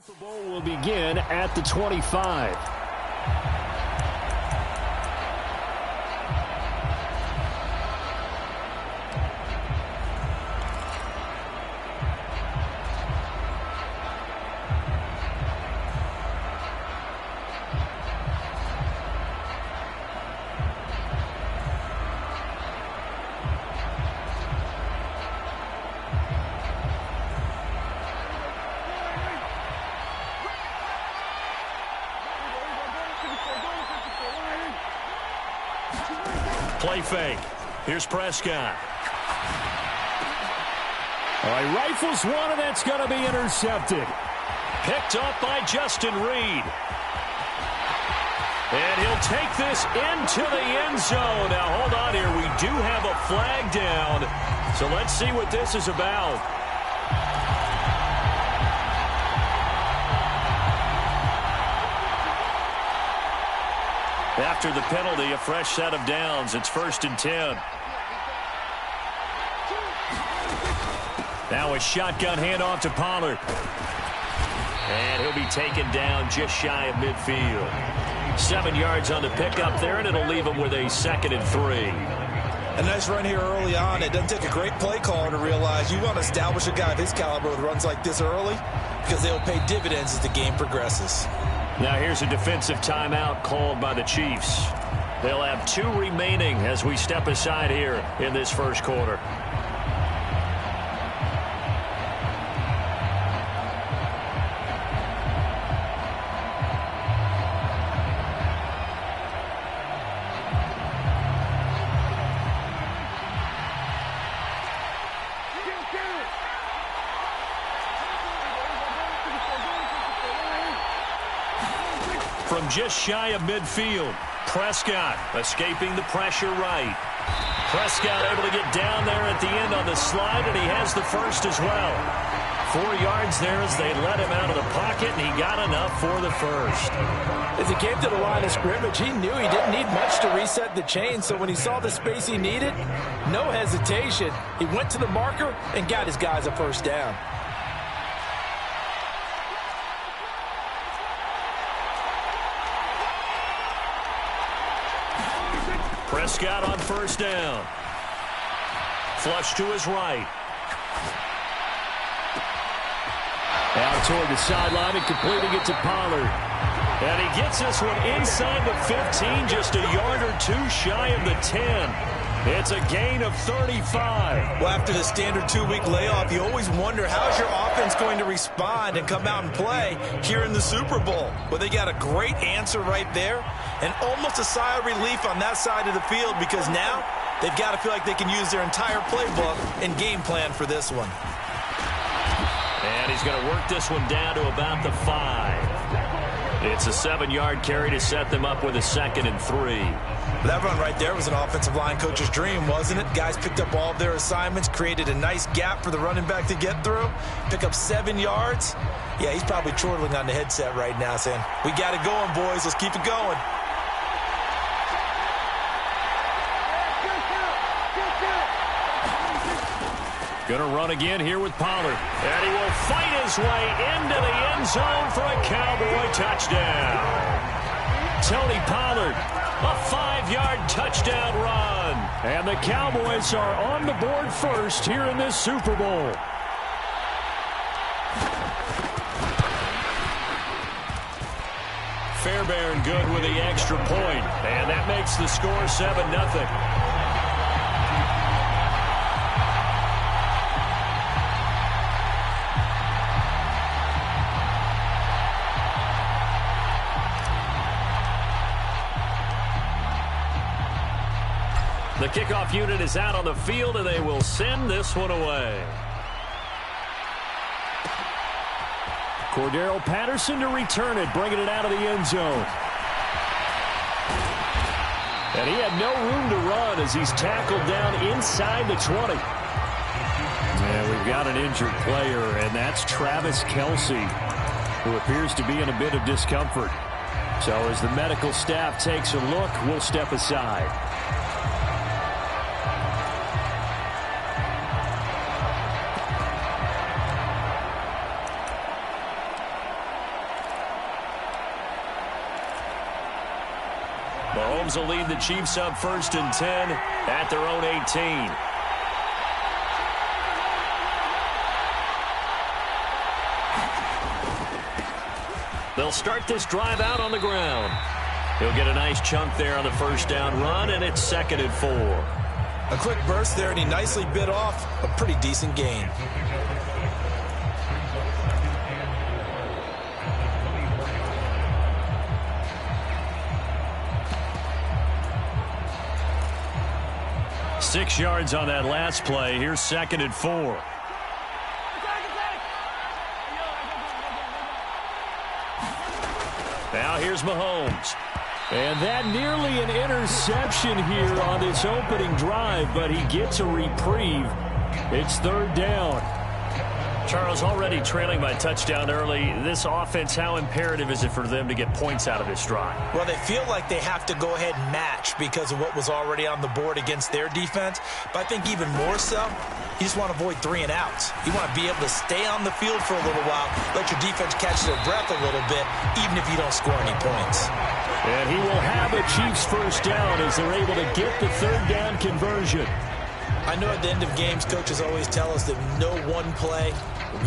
The Bowl will begin at the 25. Play fake. Here's Prescott. All right, rifles one, and that's going to be intercepted. Picked up by Justin Reed. And he'll take this into the end zone. Now, hold on here. We do have a flag down. So let's see what this is about. After the penalty, a fresh set of downs. It's 1st and 10. Now a shotgun handoff to Pollard. And he'll be taken down just shy of midfield. 7 yards on the pickup there, and it'll leave him with a 2nd and 3. A nice run here early on. It doesn't take a great play caller to realize you want to establish a guy of his caliber with runs like this early because they'll pay dividends as the game progresses. Now here's a defensive timeout called by the Chiefs. They'll have 2 remaining as we step aside here in this first quarter. From just shy of midfield, Prescott escaping the pressure right. Prescott able to get down there at the end on the slide, and he has the first as well. 4 yards there as they let him out of the pocket, and he got enough for the first. As he came to the line of scrimmage, he knew he didn't need much to reset the chain, so when he saw the space he needed, no hesitation. He went to the marker and got his guys a first down. Prescott on first down. Flush to his right. Out toward the sideline and completing it to Pollard. And he gets this one inside the 15, just a yard or 2 shy of the 10. It's a gain of 35. Well, after the standard 2-week layoff, you always wonder how's your offense going to respond and come out and play here in the Super Bowl. Well, they got a great answer right there and almost a sigh of relief on that side of the field because now they've got to feel like they can use their entire playbook and game plan for this one. And he's going to work this one down to about the 5. It's a 7-yard carry to set them up with a 2nd and 3. That run right there was an offensive line coach's dream, wasn't it? Guys picked up all of their assignments, created a nice gap for the running back to get through, pick up 7 yards. Yeah, he's probably chortling on the headset right now saying, we got it going, boys. Let's keep it going. Gonna run again here with Pollard. And he will fight his way into the end zone for a Cowboy touchdown. Tony Pollard, a 5-yard touchdown run. And the Cowboys are on the board first here in this Super Bowl. Fairbairn good with the extra point. And that makes the score 7-0. The kickoff unit is out on the field, and they will send this one away. Cordero Patterson to return it, bringing it out of the end zone. And he had no room to run as he's tackled down inside the 20. And we've got an injured player, and that's Travis Kelce, who appears to be in a bit of discomfort. So as the medical staff takes a look, we'll step aside. Mahomes will lead the Chiefs up 1st and 10 at their own 18. They'll start this drive out on the ground. He'll get a nice chunk there on the first down run, and it's 2nd and 4. A quick burst there, and he nicely bit off a pretty decent gain. Six yards on that last play. Here's 2nd and 4. Now here's Mahomes. And that nearly an interception here on this opening drive, but he gets a reprieve. It's 3rd down. Charles, already trailing by touchdown early. This offense, how imperative is it for them to get points out of this drive? Well, they feel like they have to go ahead and match because of what was already on the board against their defense. But I think even more so, you just want to avoid 3 and outs. You want to be able to stay on the field for a little while, let your defense catch their breath a little bit, even if you don't score any points. And he will have a Chiefs first down as they're able to get the 3rd down conversion. I know at the end of games, coaches always tell us that no one play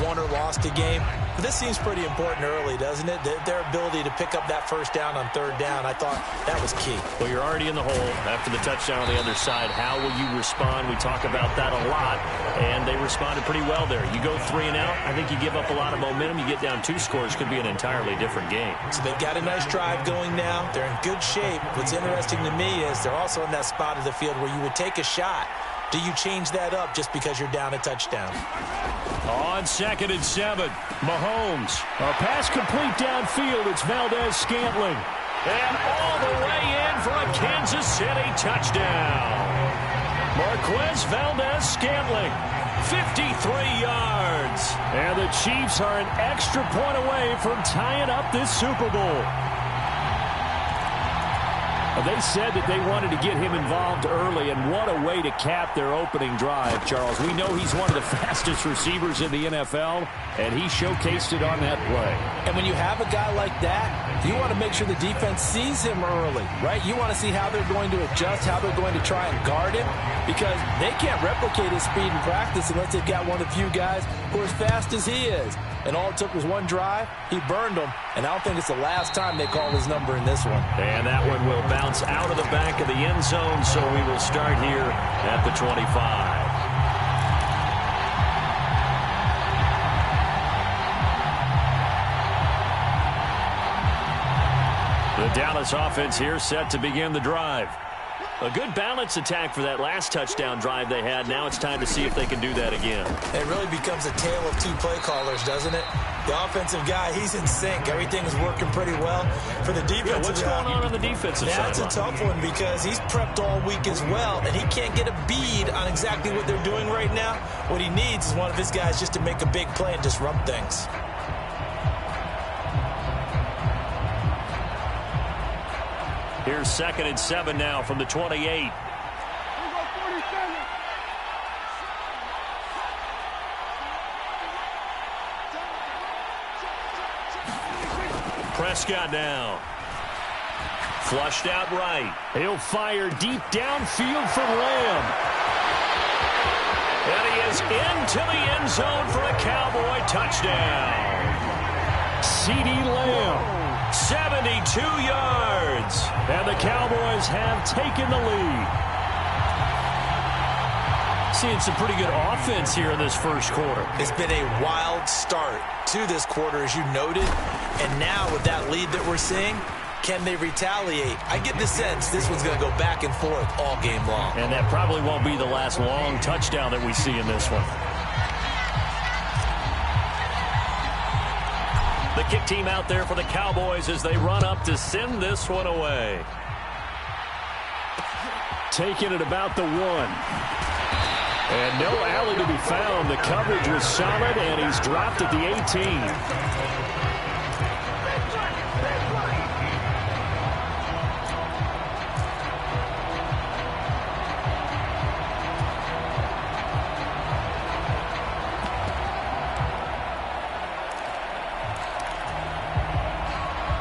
won or lost a game. But this seems pretty important early, doesn't it? Their ability to pick up that first down on 3rd down, I thought that was key. Well, you're already in the hole after the touchdown on the other side. How will you respond? We talk about that a lot, and they responded pretty well there. You go 3 and out, I think you give up a lot of momentum. You get down 2 scores, could be an entirely different game. So they've got a nice drive going now. They're in good shape. What's interesting to me is they're also in that spot of the field where you would take a shot. Do you change that up just because you're down a touchdown? On 2nd and 7, Mahomes. A pass complete downfield. It's Valdez-Scantling. And all the way in for a Kansas City touchdown. Marquez Valdez-Scantling, 53 yards. And the Chiefs are an extra point away from tying up this Super Bowl. They said that they wanted to get him involved early, and what a way to cap their opening drive, Charles. We know he's one of the fastest receivers in the NFL, and he showcased it on that play. And when you have a guy like that, you want to make sure the defense sees him early, right? You want to see how they're going to adjust, how they're going to try and guard him, because they can't replicate his speed in practice unless they've got one of the few guys who are as fast as he is. And all it took was one drive. He burned them, and I don't think it's the last time they call his number in this one. And that one will bounce out of the back of the end zone, so we will start here at the 25. The Dallas offense here set to begin the drive. A good balance attack for that last touchdown drive they had. Now it's time to see if they can do that again. It really becomes a tale of 2 play callers, doesn't it? The offensive guy, he's in sync. Everything is working pretty well. For the defensive what's going on the defensive side? That's a tough one because he's prepped all week as well, and he can't get a bead on exactly what they're doing right now. What he needs is one of his guys just to make a big play and disrupt things. Here's 2nd and 7 now from the 28. Prescott now. Flushed out right. He'll fire deep downfield for Lamb. And he is into the end zone for a Cowboy touchdown. CeeDee Lamb. 72 yards. And the Cowboys have taken the lead. Seeing some pretty good offense here in this first quarter. It's been a wild start to this quarter, as you noted. And now with that lead that we're seeing, can they retaliate? I get the sense this one's going to go back and forth all game long. And that probably won't be the last long touchdown that we see in this one. The kick team out there for the Cowboys as they run up to send this one away. Taking it about the 1. And no alley to be found. The coverage was solid, and he's dropped at the 18.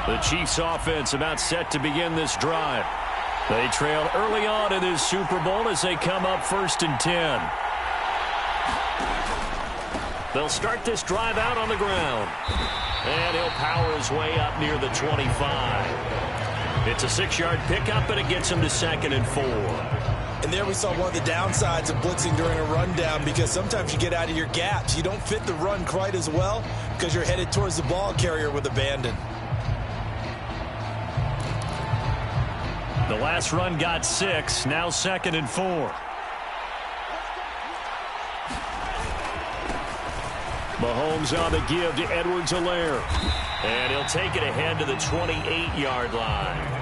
The Chiefs offense about set to begin this drive. They trailed early on in this Super Bowl as they come up 1st and 10. They'll start this drive out on the ground. And he'll power his way up near the 25. It's a 6-yard pickup, and it gets him to 2nd and 4. And there we saw one of the downsides of blitzing during a rundown, because sometimes you get out of your gaps. You don't fit the run quite as well because you're headed towards the ball carrier with abandon. The last run got 6, now 2nd and 4. Mahomes on the give to Edwards-Helaire. And he'll take it ahead to the 28-yard line.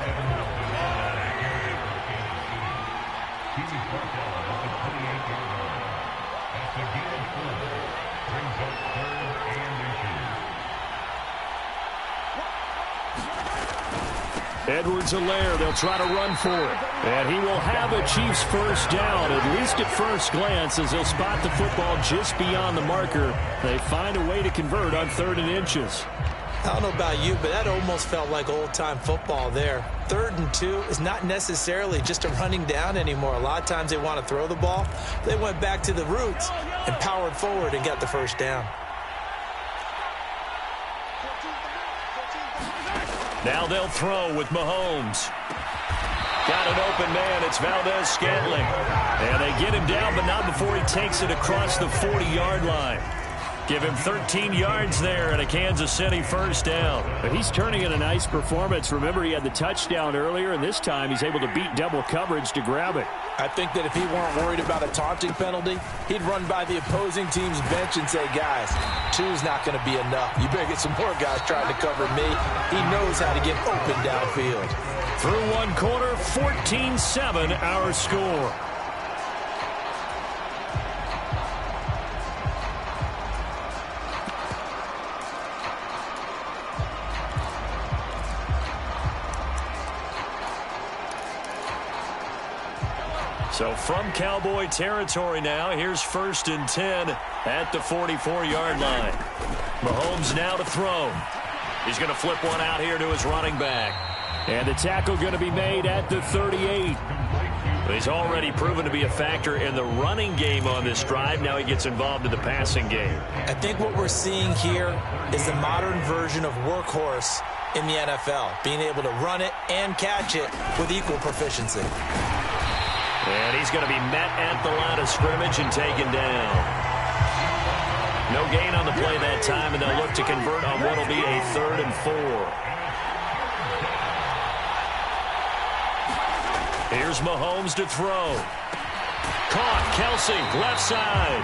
Edwards-Helaire, they'll try to run for it. And he will have a Chiefs first down, at least at first glance, as they'll spot the football just beyond the marker. They find a way to convert on 3rd and inches. I don't know about you, but that almost felt like old-time football there. 3rd and 2 is not necessarily just a running down anymore. A lot of times they want to throw the ball. They went back to the roots and powered forward and got the first down. Now they'll throw with Mahomes. Got an open man. It's Valdez-Scantling. And they get him down, but not before he takes it across the 40-yard line. Give him 13 yards there and a Kansas City first down. But he's turning in a nice performance. Remember, he had the touchdown earlier, and this time he's able to beat double coverage to grab it. I think that if he weren't worried about a taunting penalty, he'd run by the opposing team's bench and say, guys, 2's not going to be enough. You better get some more guys trying to cover me. He knows how to get open downfield. Through one quarter, 14-7 our score. So from Cowboy territory now, here's 1st and 10 at the 44-yard line. Mahomes now to throw. He's going to flip one out here to his running back. And the tackle going to be made at the 38. He's already proven to be a factor in the running game on this drive. Now he gets involved in the passing game. I think what we're seeing here is the modern version of workhorse in the NFL, being able to run it and catch it with equal proficiency. And he's going to be met at the line of scrimmage and taken down. No gain on the play that time, and they'll look to convert on what will be a 3rd and 4. Here's Mahomes to throw. Caught, Kelsey, left side.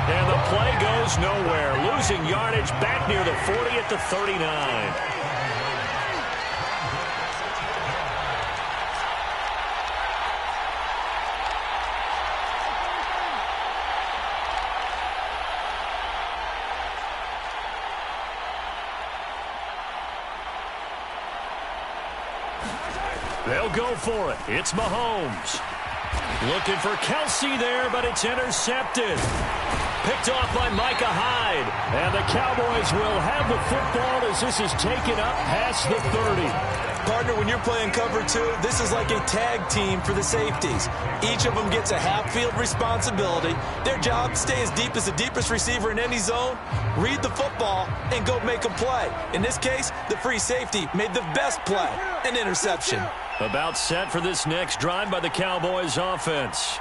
And the play goes nowhere. Losing yardage back near the 40 at the 39. They'll go for it. It's Mahomes. Looking for Kelsey there, but it's intercepted. Picked off by Micah Hyde. And the Cowboys will have the football as this is taken up past the 30. Partner, when you're playing cover 2, this is like a tag team for the safeties. Each of them gets a half-field responsibility. Their job, stay as deep as the deepest receiver in any zone, read the football, and go make a play. In this case, the free safety made the best play, an interception. About set for this next drive by the Cowboys offense.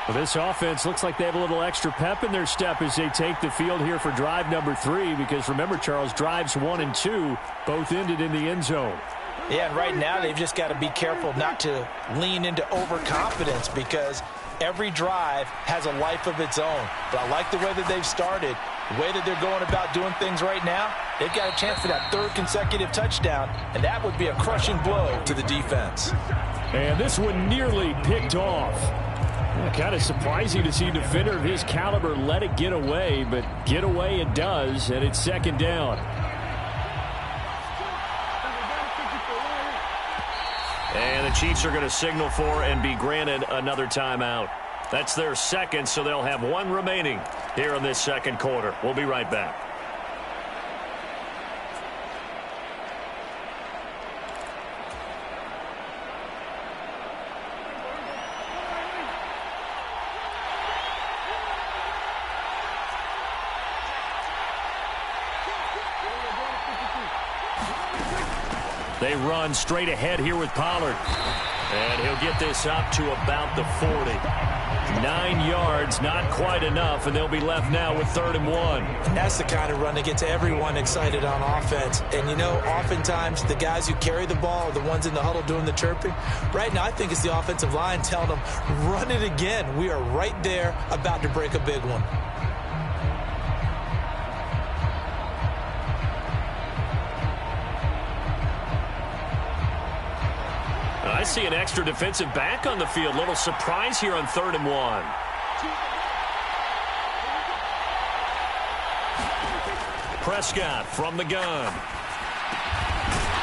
Well, this offense looks like they have a little extra pep in their step as they take the field here for drive number 3, because remember, Charles, drives 1 and 2 both ended in the end zone. Yeah, and right now they've just got to be careful not to lean into overconfidence, because every drive has a life of its own. But I like the way that they've started, the way that they're going about doing things right now. They've got a chance for that 3rd consecutive touchdown, and that would be a crushing blow to the defense. And this one nearly picked off. Kind of surprising to see a defender of his caliber let it get away, but get away it does, and it's 2nd down. And the Chiefs are going to signal for and be granted another timeout. That's their 2nd, so they'll have 1 remaining here in this 2nd quarter. We'll be right back. They run straight ahead here with Pollard. And he'll get this up to about the 40. 9 yards, not quite enough, and they'll be left now with 3rd and 1. That's the kind of run that gets everyone excited on offense. And, you know, oftentimes the guys who carry the ball are the ones in the huddle doing the chirping. Right now, I think it's the offensive line telling them, run it again. We are right there about to break a big one. I see an extra defensive back on the field. Little surprise here on 3rd and 1. Prescott from the gun.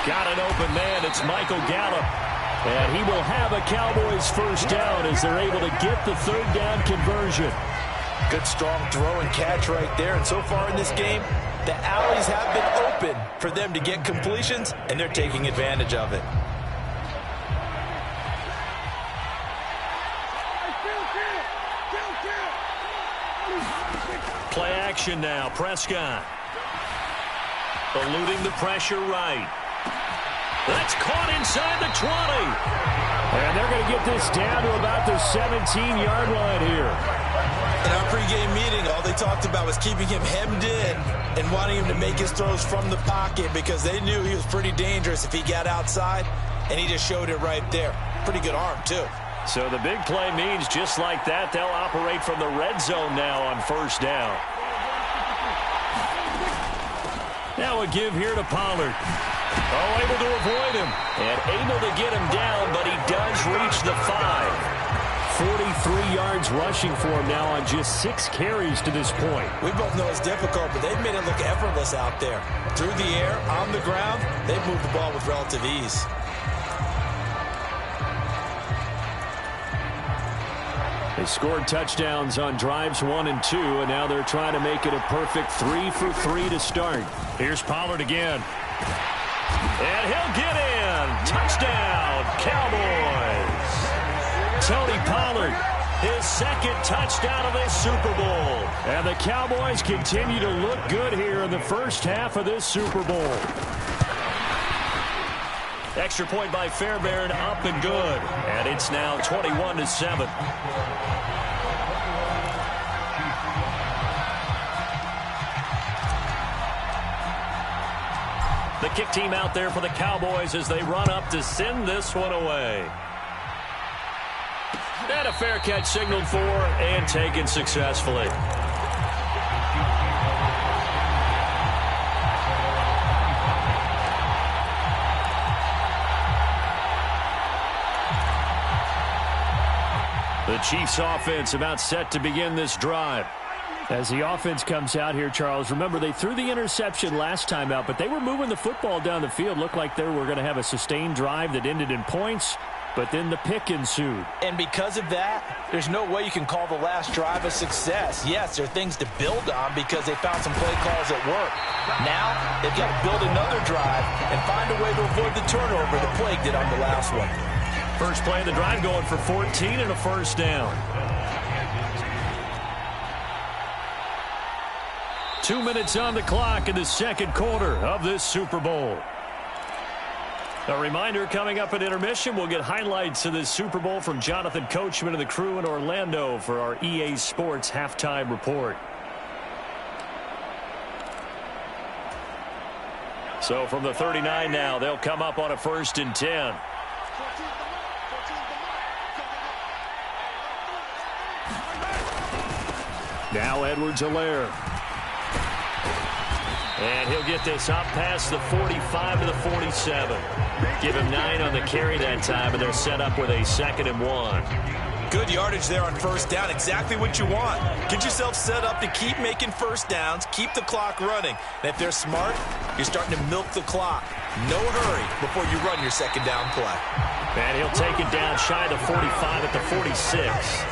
Got an open man. It's Michael Gallup. And he will have a Cowboys first down as they're able to get the 3rd down conversion. Good strong throw and catch right there. And so far in this game, the alleys have been open for them to get completions, and they're taking advantage of it. Play action now. Prescott. Eluding the pressure right. That's caught inside the 20. And they're going to get this down to about the 17-yard line here. In our pregame meeting, all they talked about was keeping him hemmed in and wanting him to make his throws from the pocket because they knew he was pretty dangerous if he got outside, and he just showed it right there. Pretty good arm, too. So the big play means just like that, they'll operate from the red zone now on 1st down. Now a give here to Pollard. Oh, able to avoid him. And able to get him down, but he does reach the 5. 43 yards rushing for him now on just 6 carries to this point. We both know it's difficult, but they've made it look effortless out there. Through the air, on the ground, they've moved the ball with relative ease. They scored touchdowns on drives 1 and 2, and now they're trying to make it a perfect 3 for 3 to start. Here's Pollard again. And he'll get in. Touchdown, Cowboys. Tony Pollard, his 2nd touchdown of this Super Bowl. And the Cowboys continue to look good here in the first half of this Super Bowl. Extra point by Fairbairn, up and good. And it's now 21-7. The kick team out there for the Cowboys as they run up to send this one away. And a fair catch signaled for and taken successfully. The Chiefs offense about set to begin this drive. As the offense comes out here, Charles, remember they threw the interception last time out, but they were moving the football down the field. Looked like they were going to have a sustained drive that ended in points, but then the pick ensued. And because of that, there's no way you can call the last drive a success. Yes, there are things to build on because they found some play calls at work. Now, they've got to build another drive and find a way to avoid the turnover that plagued it on the last one. First play of the drive going for 14 and a first down. 2 minutes on the clock in the 2nd quarter of this Super Bowl. A reminder, coming up at intermission, we'll get highlights of this Super Bowl from Jonathan Coachman and the crew in Orlando for our EA Sports halftime report. So from the 39 now, they'll come up on a 1st and 10. Now Edwards-Helaire. And he'll get this up past the 45 to the 47. Give him 9 on the carry that time, and they're set up with a 2nd and 1. Good yardage there on 1st down. Exactly what you want. Get yourself set up to keep making 1st downs, keep the clock running. And if they're smart, you're starting to milk the clock. No hurry before you run your 2nd down play. And he'll take it down shy of the 45 at the 46.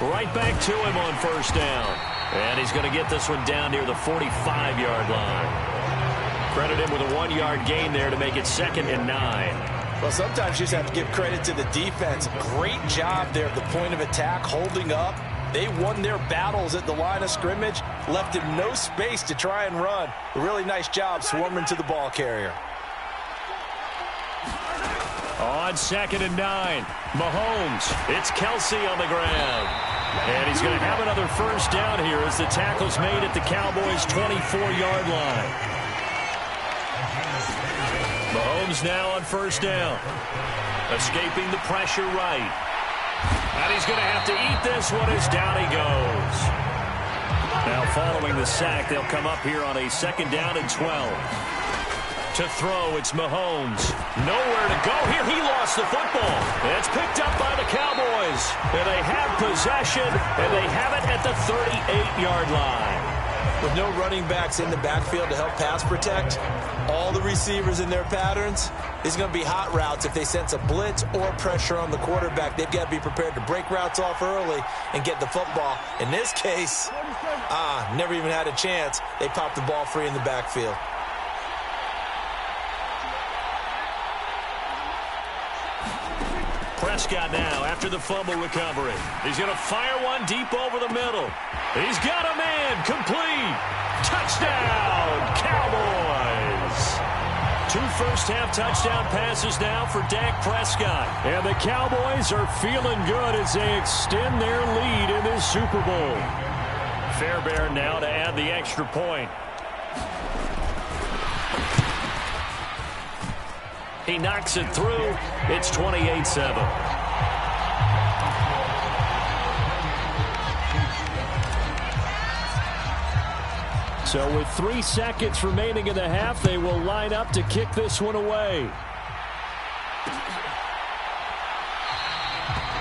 Right back to him on 1st down. And he's going to get this one down near the 45-yard line. Credit him with a 1-yard gain there to make it 2nd and 9. Well, sometimes you just have to give credit to the defense. Great job there at the point of attack, holding up, They won their battles at the line of scrimmage, left him no space to try and run. A really nice job swarming to the ball carrier. On 2nd and 9, Mahomes. It's Kelsey on the ground. And he's going to have another first down here as the tackle's made at the Cowboys' 24-yard line. Mahomes now on first down. Escaping the pressure right. And he's going to have to eat this one as down he goes. Now following the sack, they'll come up here on a 2nd down and 12. To throw, it's Mahomes. Nowhere to go here. He lost the football. It's picked up by the Cowboys. And they have possession, and they have it at the 38-yard line. With no running backs in the backfield to help pass protect, all the receivers in their patterns, it's going to be hot routes if they sense a blitz or pressure on the quarterback. They've got to be prepared to break routes off early and get the football. In this case, never even had a chance. They popped the ball free in the backfield. Prescott now after the fumble recovery. He's going to fire one deep over the middle. He's got a man complete. Touchdown, Cowboys. 2 first-half touchdown passes now for Dak Prescott. And the Cowboys are feeling good as they extend their lead in this Super Bowl. Fairbairn now to add the extra point. He knocks it through. It's 28-7. So with 3 seconds remaining in the half, they will line up to kick this one away.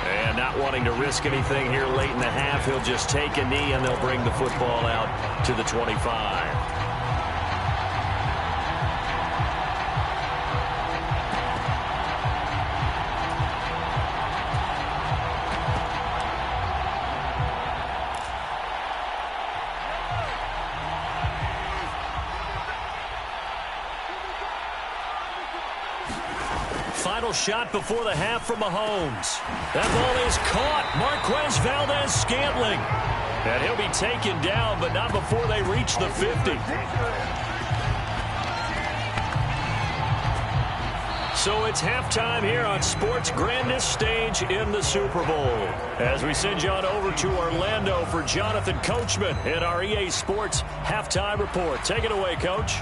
And not wanting to risk anything here late in the half, he'll just take a knee and they'll bring the football out to the 25. Final shot before the half from Mahomes. That ball is caught. Marquez Valdes-Scantling. And he'll be taken down, but not before they reach the 50. So it's halftime here on sports' grandest stage in the Super Bowl. As we send you on over to Orlando for Jonathan Coachman in our EA Sports Halftime Report. Take it away, Coach.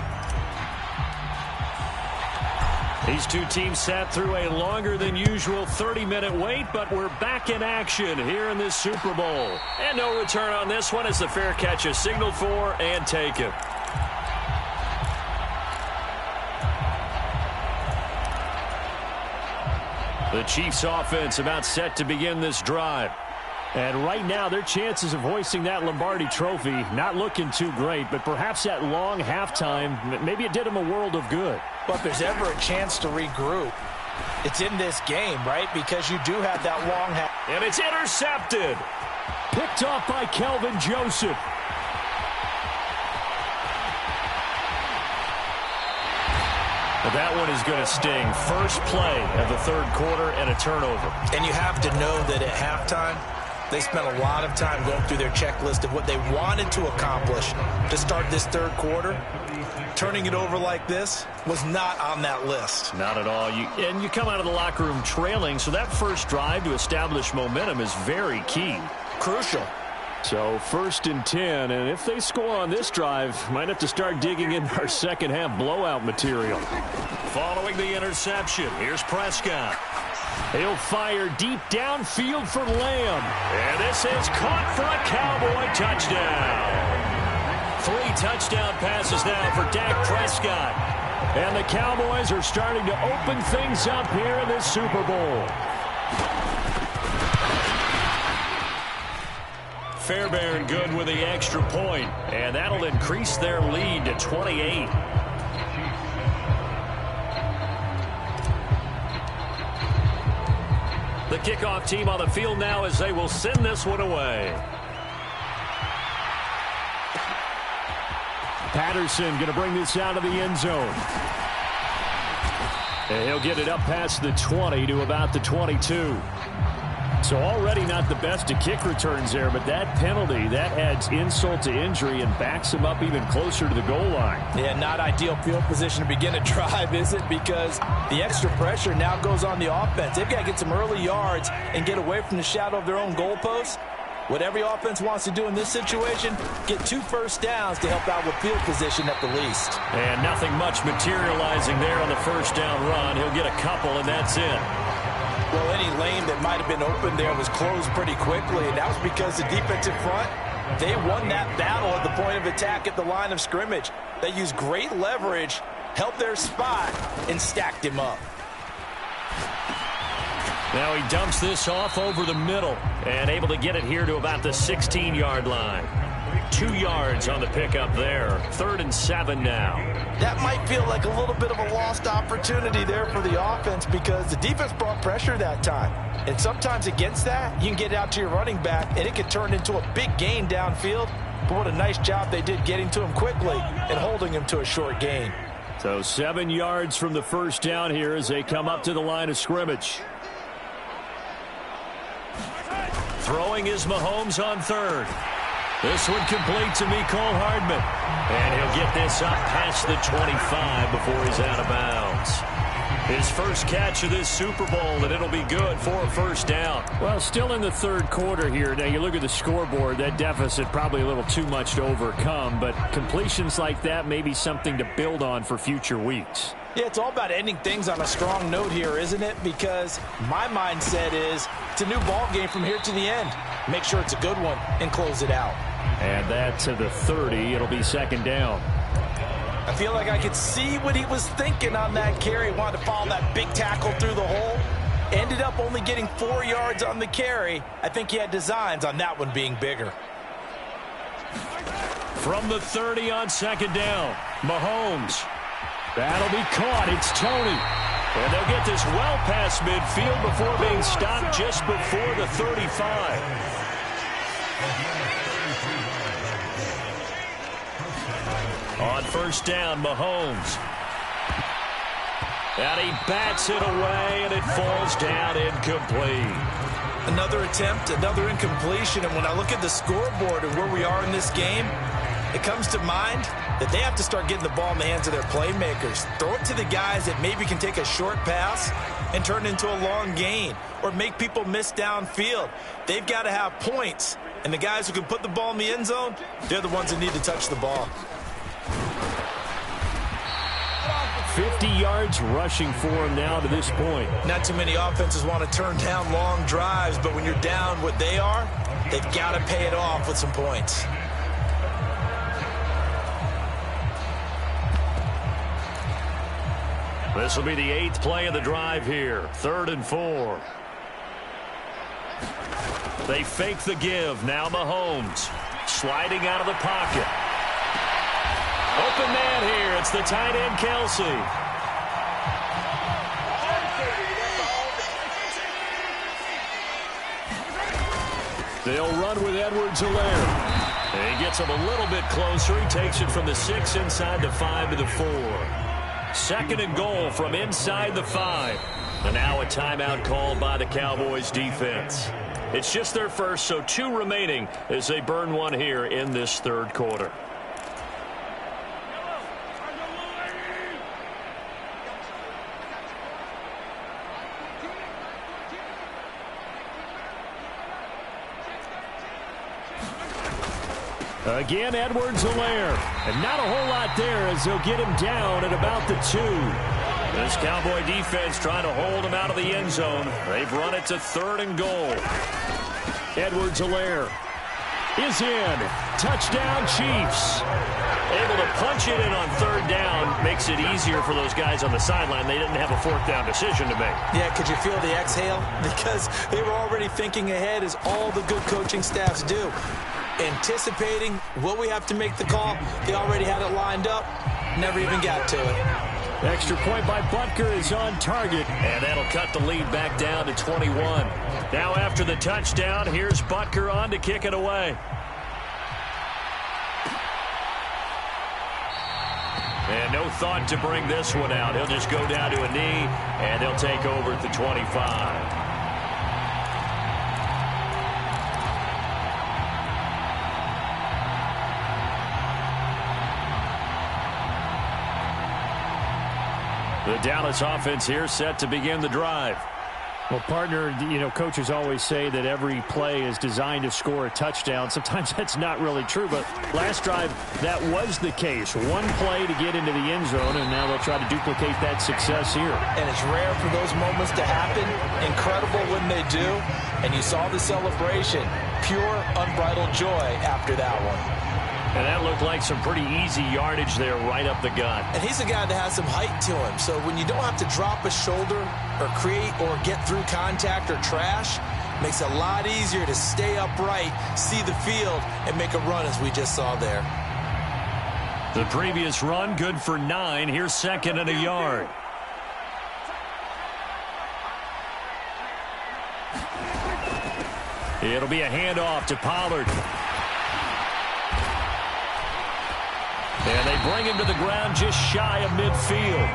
These two teams sat through a longer than usual 30-minute wait, but we're back in action here in this Super Bowl. And no return on this one as the fair catch is signaled for and taken. The Chiefs offense about set to begin this drive. And right now, their chances of hoisting that Lombardi trophy not looking too great, but perhaps that long halftime, maybe it did them a world of good. But if there's ever a chance to regroup, it's in this game, right? Because you do have that long half. And it's intercepted. Picked off by Kelvin Joseph. That one is going to sting. First play of the third quarter and a turnover. And you have to know that at halftime, they spent a lot of time going through their checklist of what they wanted to accomplish to start this third quarter. Turning it over like this was not on that list. Not at all. And you come out of the locker room trailing, so that first drive to establish momentum is very key. Crucial. So 1st and 10, and if they score on this drive, might have to start digging in our second half blowout material. Following the interception, here's Prescott. He'll fire deep downfield for Lamb. And this is caught for a Cowboy touchdown. 3 touchdown passes now for Dak Prescott. And the Cowboys are starting to open things up here in this Super Bowl. Fairbairn good with the extra point, and that'll increase their lead to 28. The kickoff team on the field now as they will send this one away. Patterson going to bring this out of the end zone. And he'll get it up past the 20 to about the 22. So already not the best of kick returns there, but that penalty, that adds insult to injury and backs him up even closer to the goal line. Yeah, not ideal field position to begin a drive, is it? Because the extra pressure now goes on the offense. They've got to get some early yards and get away from the shadow of their own goalposts. What every offense wants to do in this situation, get 2 first downs to help out with field position at the least. And nothing much materializing there on the first down run. He'll get a couple, and that's it. Well, any lane that might have been open there was closed pretty quickly, and that was because the defensive front, they won that battle at the point of attack at the line of scrimmage. They used great leverage, helped their spot, and stacked him up. Now he dumps this off over the middle and able to get it here to about the 16-yard line. 2 yards on the pickup there. 3rd and 7 now. That might feel like a little bit of a lost opportunity there for the offense because the defense brought pressure that time. And sometimes against that, you can get out to your running back, and it could turn into a big gain downfield. But what a nice job they did getting to him quickly and holding him to a short gain. So 7 yards from the first down here as they come up to the line of scrimmage. Throwing is Mahomes on 3rd. This one complete to Mecole Hardman. And he'll get this up past the 25 before he's out of bounds. His first catch of this Super Bowl, and it'll be good for a first down. Well, still in the 3rd quarter here. Now, you look at the scoreboard, that deficit probably a little too much to overcome, but completions like that may be something to build on for future weeks. Yeah, it's all about ending things on a strong note here, isn't it? Because my mindset is it's a new ball game from here to the end. Make sure it's a good one and close it out. And that to the 30. It'll be 2nd down. I feel like I could see what he was thinking on that carry. Wanted to follow that big tackle through the hole. Ended up only getting 4 yards on the carry. I think he had designs on that one being bigger. From the 30 on 2nd down, Mahomes. That'll be caught. It's Tony. And they'll get this well past midfield before being stopped just before the 35. On first down, Mahomes. And he bats it away, and it falls down incomplete. Another attempt, another incompletion, and when I look at the scoreboard and where we are in this game, it comes to mind that they have to start getting the ball in the hands of their playmakers. Throw it to the guys that maybe can take a short pass and turn it into a long gain or make people miss downfield. They've got to have points, and the guys who can put the ball in the end zone, they're the ones that need to touch the ball. 50 yards rushing for him now to this point. Not too many offenses want to turn down long drives, but when you're down what they are, they've got to pay it off with some points. This will be the 8th play of the drive here. 3rd and 4. They fake the give. Now Mahomes sliding out of the pocket. Open man here. It's the tight end, Kelsey. They'll run with Edwards-Helaire. And he gets him a little bit closer. He takes it from the 6 inside the 5 to the 4. 2nd and goal from inside the 5. And now a timeout called by the Cowboys defense. It's just their first, so 2 remaining as they burn one here in this 3rd quarter. Again, Edwards-Helaire. And not a whole lot there as they'll get him down at about the 2. This Cowboy defense trying to hold him out of the end zone. They've run it to 3rd and goal. Edwards-Helaire is in. Touchdown, Chiefs. Able to punch it in on 3rd down. Makes it easier for those guys on the sideline. They didn't have a 4th down decision to make. Yeah, could you feel the exhale? Because they were already thinking ahead, as all the good coaching staffs do. Anticipating what we have to make the call. They already had it lined up. Never even got to it. Extra point by Butker is on target. And that'll cut the lead back down to 21. Now after the touchdown, here's Butker on to kick it away. And no thought to bring this one out. He'll just go down to a knee, and they'll take over at the 25. The Dallas offense here set to begin the drive. Well, partner, coaches always say that every play is designed to score a touchdown. Sometimes that's not really true, but last drive, that was the case. One play to get into the end zone, and now they'll try to duplicate that success here. And it's rare for those moments to happen. Incredible when they do. And you saw the celebration. Pure, unbridled joy after that one. And that looked like some pretty easy yardage there right up the gut. And he's a guy that has some height to him. So when you don't have to drop a shoulder or create or get through contact or trash, makes it a lot easier to stay upright, see the field, and make a run as we just saw there. The previous run, good for 9. Here's second and a yard. It'll be a handoff to Pollard. And they bring him to the ground just shy of midfield.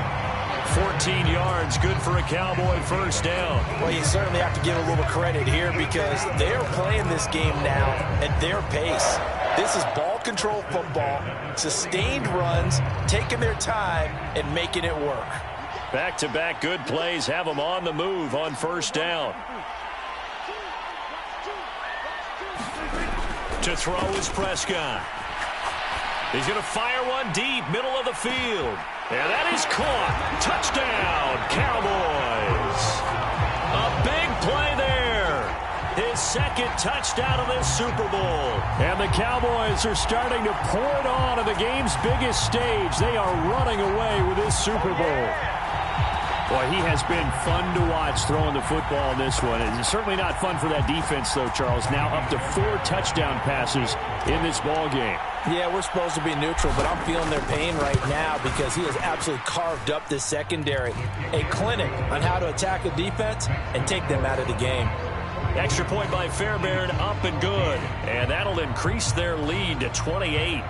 14 yards, good for a Cowboy first down. Well, you certainly have to give a little credit here because they're playing this game now at their pace. This is ball control football, sustained runs, taking their time and making it work. Back-to-back good plays have them on the move on first down. To throw is Prescott. He's going to fire one deep, middle of the field. And that is caught. Touchdown, Cowboys. A big play there. His second touchdown of this Super Bowl. And the Cowboys are starting to pour it on the game's biggest stage. They are running away with this Super Bowl. Boy, he has been fun to watch throwing the football in this one. It's certainly not fun for that defense, though, Charles. Now up to 4 touchdown passes in this ball game. Yeah, we're supposed to be neutral, but I'm feeling their pain right now because he has absolutely carved up this secondary. A clinic on how to attack a defense and take them out of the game. Extra point by Fairbairn, up and good. And that'll increase their lead to 28.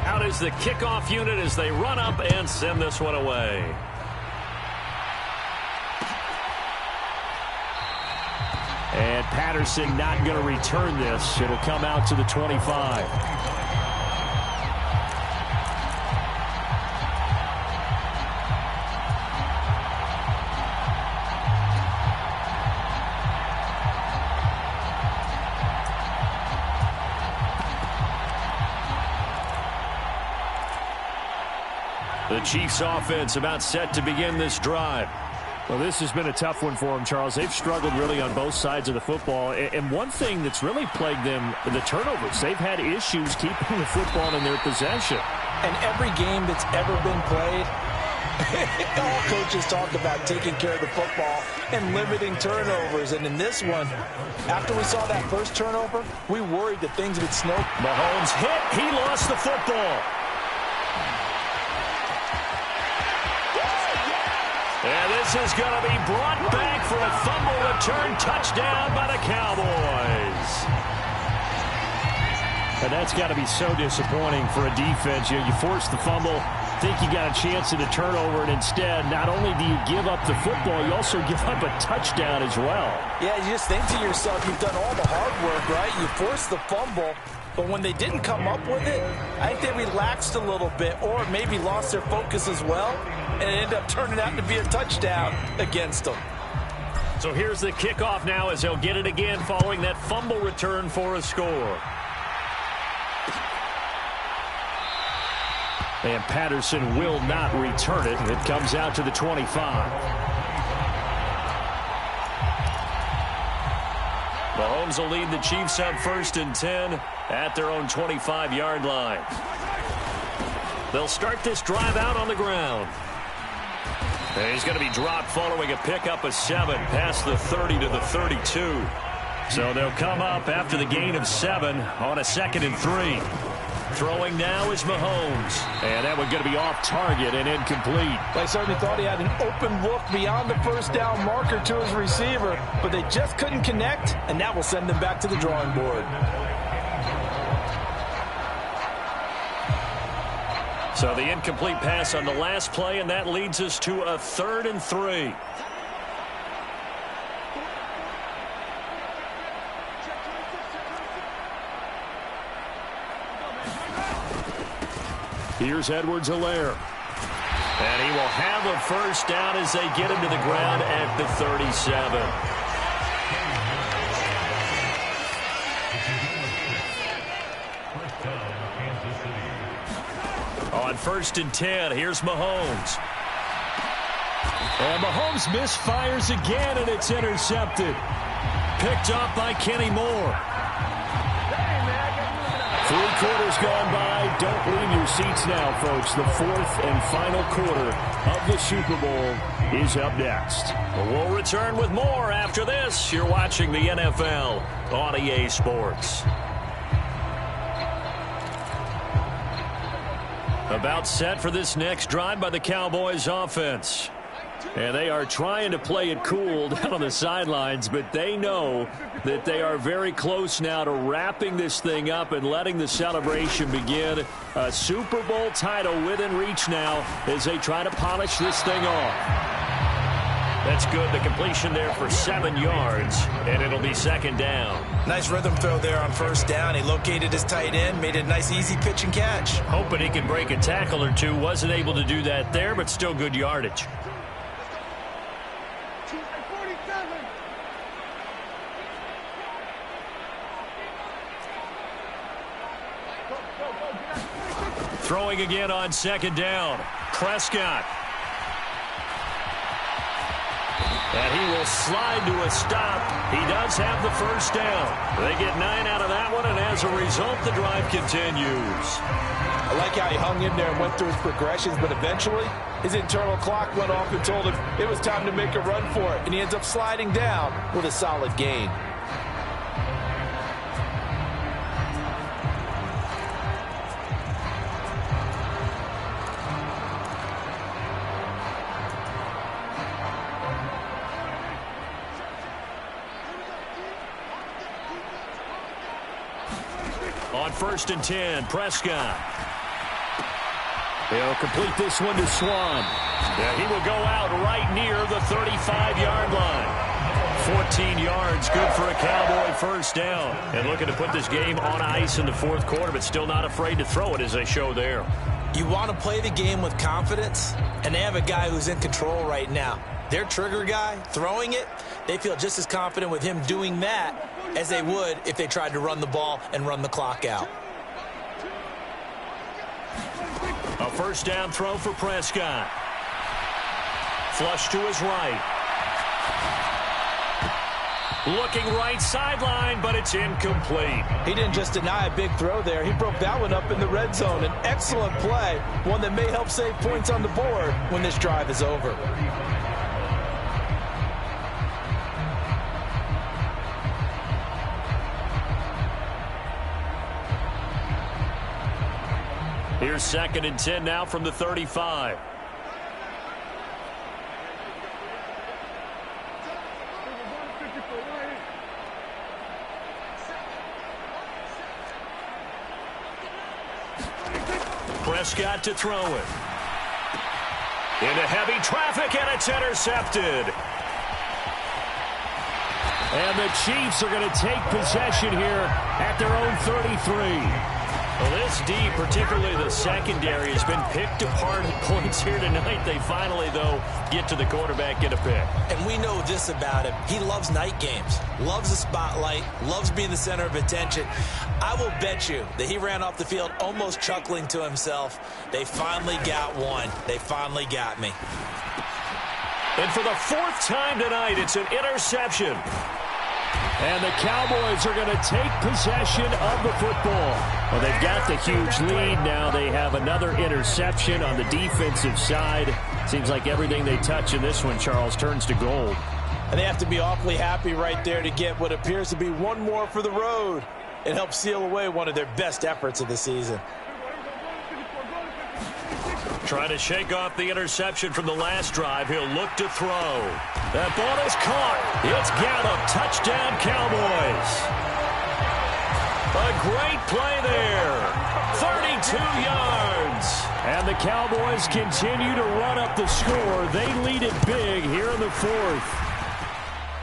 Out is the kickoff unit as they run up and send this one away. And Patterson not going to return this. It'll come out to the 25. The Chiefs offense about set to begin this drive. Well, this has been a tough one for them, Charles. They've struggled really on both sides of the football. And one thing that's really plagued them, the turnovers. They've had issues keeping the football in their possession. And every game that's ever been played, all coaches talk about taking care of the football and limiting turnovers. And in this one, after we saw that first turnover, we worried that things would snow. Mahomes hit. He lost the football. And this is going to be brought back for a fumble return touchdown by the Cowboys. And that's got to be so disappointing for a defense. You force the fumble, think you got a chance at a turnover, and instead, not only do you give up the football, you also give up a touchdown as well. Yeah, you just think to yourself, you've done all the hard work, right? You forced the fumble. But when they didn't come up with it, I think they relaxed a little bit or maybe lost their focus as well, and it ended up turning out to be a touchdown against them. So here's the kickoff now as they'll get it again following that fumble return for a score. And Patterson will not return it. It comes out to the 25. Mahomes will lead the Chiefs up 1st and 10 at their own 25-yard line. They'll start this drive out on the ground. And he's going to be dropped following a pickup of 7 past the 30 to the 32. So they'll come up after the gain of 7 on a 2nd and 3. Throwing now is Mahomes. And that one's going to be off target and incomplete. I certainly thought he had an open look beyond the first down marker to his receiver, but they just couldn't connect, and that will send them back to the drawing board. So the incomplete pass on the last play, and that leads us to a 3rd and 3. Here's Edwards-Helaire. And he will have a first down as they get him to the ground at the 37. On 1st and 10, here's Mahomes. And Mahomes misfires again, and it's intercepted. Picked off by Kenny Moore. 3 quarters gone by. Don't leave your seats now, folks. The 4th and final quarter of the Super Bowl is up next. We'll return with more after this. You're watching the NFL on EA Sports. About set for this next drive by the Cowboys offense. And they are trying to play it cool down on the sidelines, but they know that they are very close now to wrapping this thing up and letting the celebration begin. A Super Bowl title within reach now as they try to polish this thing off. That's good. The completion there for 7 yards, and it'll be 2nd down. Nice rhythm throw there on 1st down. He located his tight end, made a nice easy pitch and catch. Hoping he could break a tackle or two. Wasn't able to do that there, but still good yardage. Throwing again on 2nd down. Prescott. And he will slide to a stop. He does have the first down. They get 9 out of that one, and as a result, the drive continues. I like how he hung in there and went through his progressions, but eventually his internal clock went off and told him it was time to make a run for it, and he ends up sliding down with a solid gain. On 1st and 10, Prescott. They'll complete this one to Swan. Yeah, he will go out right near the 35-yard line. 14 yards, good for a Cowboy first down. And looking to put this game on ice in the 4th quarter, but still not afraid to throw it as they show there. You want to play the game with confidence, and they have a guy who's in control right now. Their trigger guy, throwing it, they feel just as confident with him doing that as they would if they tried to run the ball and run the clock out. A first down throw for Prescott. Flush to his right. Looking right sideline, but it's incomplete. He didn't just deny a big throw there. He broke that one up in the red zone. An excellent play, one that may help save points on the board when this drive is over. Here's 2nd and 10 now from the 35. Prescott to throw it. Into heavy traffic, and it's intercepted. And the Chiefs are going to take possession here at their own 33. Well, this D, particularly the secondary, has been picked apart at points here tonight. They finally, though, get to the quarterback, get a pick. And we know this about him. He loves night games, loves the spotlight, loves being the center of attention. I will bet you that he ran off the field almost chuckling to himself. They finally got one. They finally got me. And for the 4th time tonight, it's an interception. And the Cowboys are going to take possession of the football. Well, they've got the huge lead now. They have another interception on the defensive side. Seems like everything they touch in this one, Charles, turns to gold. And they have to be awfully happy right there to get what appears to be one more for the road and help seal away one of their best efforts of the season. Trying to shake off the interception from the last drive. He'll look to throw. That ball is caught. It's Gallup. Touchdown, Cowboys. A great play there. 32 yards. And the Cowboys continue to run up the score. They lead it big here in the 4th.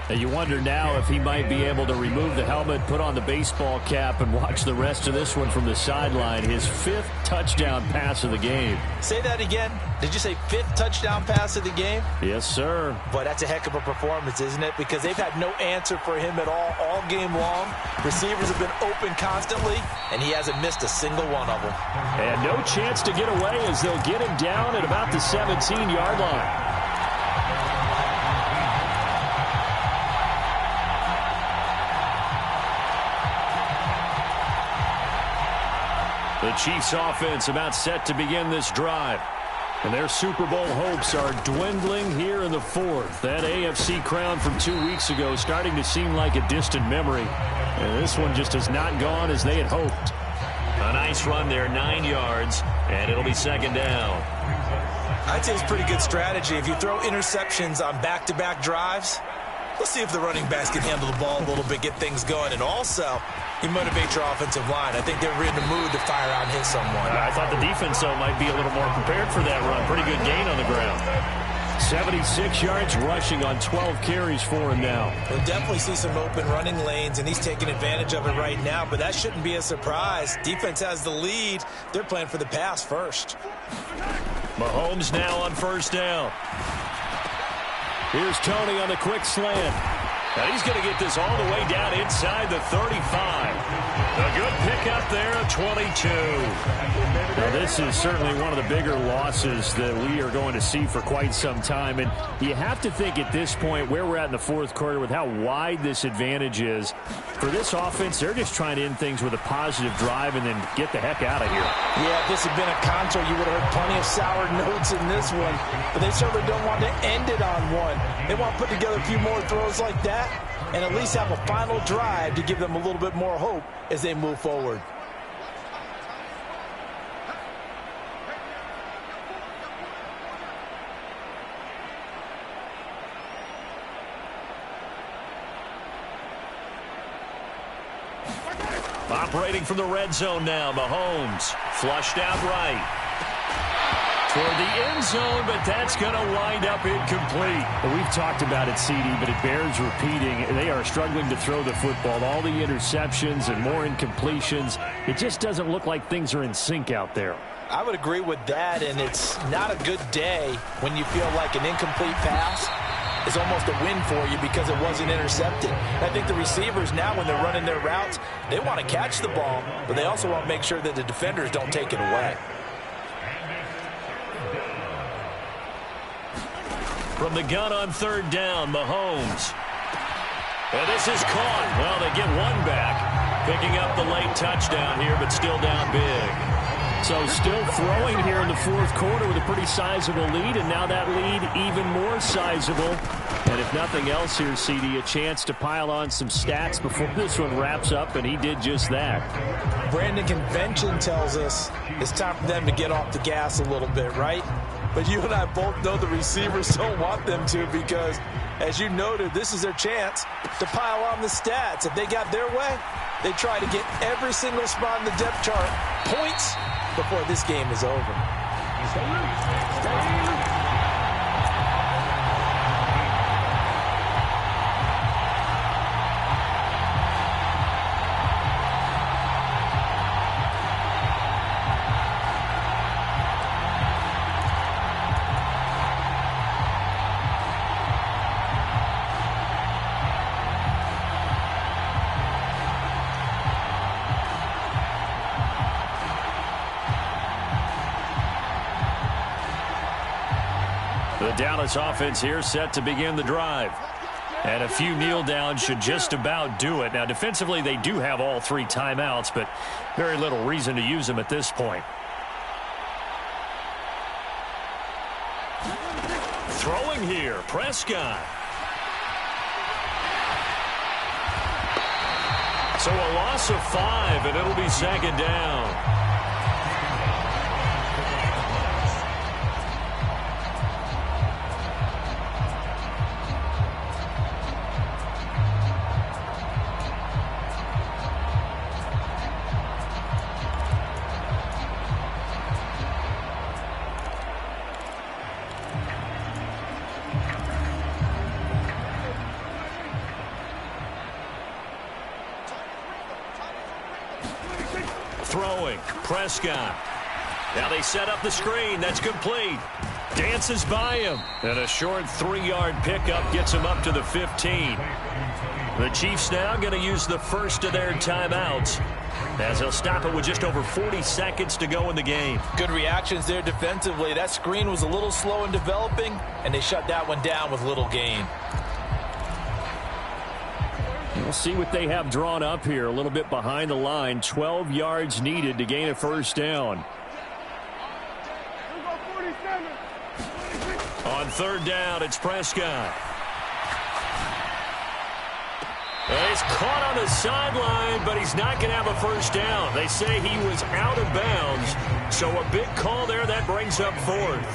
And you wonder now if he might be able to remove the helmet, put on the baseball cap, and watch the rest of this one from the sideline. His 5th touchdown pass of the game. Say that again. Did you say 5th touchdown pass of the game? Yes, sir. But that's a heck of a performance, isn't it? Because they've had no answer for him at all game long. Receivers have been open constantly, and he hasn't missed a single one of them. And no chance to get away as they'll get him down at about the 17-yard line. The Chiefs offense about set to begin this drive. And their Super Bowl hopes are dwindling here in the 4th. That AFC crown from 2 weeks ago starting to seem like a distant memory. And this one just has not gone as they had hoped. A nice run there, 9 yards, and it'll be 2nd down. I'd say it's pretty good strategy. If you throw interceptions on back-to-back drives, let's see if the running backs can handle the ball a little bit, get things going. And also, you motivate your offensive line. I think they're in the mood to fire out and hit someone. I thought the defense, though, might be a little more prepared for that run. Pretty good gain on the ground. 76 yards rushing on 12 carries for him now. We'll definitely see some open running lanes, and he's taking advantage of it right now, but that shouldn't be a surprise. Defense has the lead. They're playing for the pass first. Mahomes now on 1st down. Here's Tony on the quick slant. And he's going to get this all the way down inside the 35. A good pickup there, a 22. Now, this is certainly one of the bigger losses that we are going to see for quite some time. And you have to think at this point where we're at in the 4th quarter with how wide this advantage is. For this offense, they're just trying to end things with a positive drive and then get the heck out of here. Yeah, if this had been a contra, you would have heard plenty of sour notes in this one. But they certainly don't want to end it on one. They want to put together a few more throws like that and at least have a final drive to give them a little bit more hope as they move forward. Operating from the red zone now, Mahomes. Flushed out right. Toward the end zone, but that's going to wind up incomplete. Well, we've talked about it, CD, but it bears repeating. They are struggling to throw the football. All the interceptions and more incompletions. It just doesn't look like things are in sync out there. I would agree with that, and it's not a good day when you feel like an incomplete pass is almost a win for you because it wasn't intercepted. I think the receivers now, when they're running their routes, they want to catch the ball, but they also want to make sure that the defenders don't take it away. From the gun on 3rd down, Mahomes. And this is caught. Well, they get one back, picking up the late touchdown here, but still down big. So still throwing here in the 4th quarter with a pretty sizable lead, and now that lead even more sizable. And if nothing else here, CD, a chance to pile on some stats before this one wraps up, and he did just that. Brandon, convention tells us it's time for them to get off the gas a little bit, right? But you and I both know the receivers don't want them to because, as you noted, this is their chance to pile on the stats. If they got their way, they try to get every single spot in the depth chart points before this game is over. The Dallas offense here set to begin the drive. And a few kneel downs should just about do it. Now, defensively, they do have all 3 timeouts, but very little reason to use them at this point. Throwing here, Prescott. So a loss of 5, and it'll be 2nd down. throwing. Prescott. Now they set up the screen. That's complete. Dances by him. And a short 3-yard pickup gets him up to the 15. The Chiefs now going to use the first of their timeouts, as they'll stop it with just over 40 seconds to go in the game. Good reactions there defensively. That screen was a little slow in developing, and they shut that one down with little gain. We'll see what they have drawn up here. A little bit behind the line. 12 yards needed to gain a first down. On third down, it's Prescott. He's caught on the sideline, but he's not going to have a first down. They say he was out of bounds, so a big call there. That brings up fourth.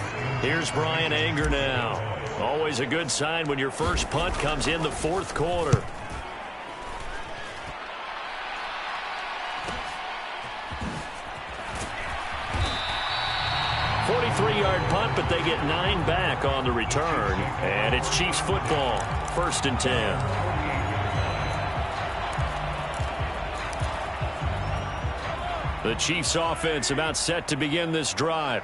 Here's Brian Anger now. Always a good sign when your first punt comes in the fourth quarter. Three-yard punt, but they get 9 back on the return. And it's Chiefs football, 1st and 10. The Chiefs offense about set to begin this drive.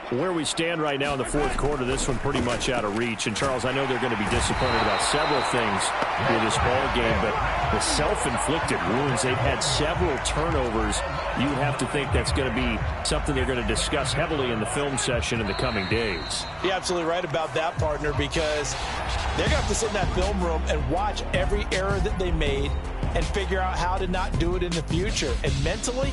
Where we stand right now in the fourth quarter, this one pretty much out of reach. And, Charles, I know they're going to be disappointed about several things in this ball game, but the self-inflicted wounds, they've had several turnovers. You have to think that's going to be something they're going to discuss heavily in the film session in the coming days. You're absolutely right about that, partner, because they're going to have to sit in that film room and watch every error that they made and figure out how to not do it in the future. And mentally,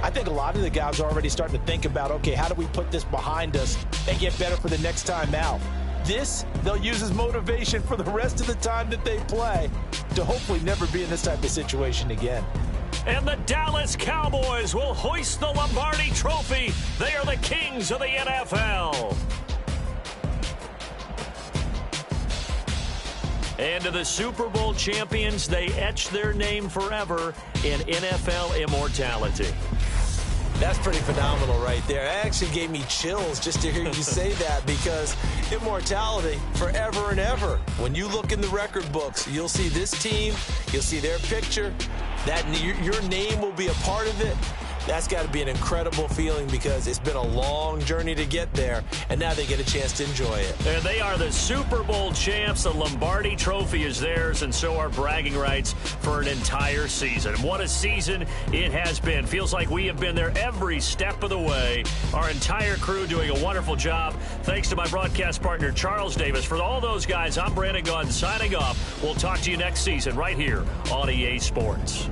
I think a lot of the guys are already starting to think about, okay, how do we put this behind us and get better for the next time out? This, they'll use as motivation for the rest of the time that they play to hopefully never be in this type of situation again. And the Dallas Cowboys will hoist the Lombardi Trophy. They are the kings of the NFL. And to the Super Bowl champions, they etch their name forever in NFL immortality. That's pretty phenomenal right there. It actually gave me chills just to hear you say that, because immortality forever and ever. When you look in the record books, you'll see this team, you'll see their picture, that your name will be a part of it. That's got to be an incredible feeling, because it's been a long journey to get there, and now they get a chance to enjoy it. And they are the Super Bowl champs. The Lombardi Trophy is theirs, and so are bragging rights for an entire season. What a season it has been. Feels like we have been there every step of the way. Our entire crew doing a wonderful job. Thanks to my broadcast partner, Charles Davis. For all those guys, I'm Brandon Gaudin signing off. We'll talk to you next season right here on EA Sports.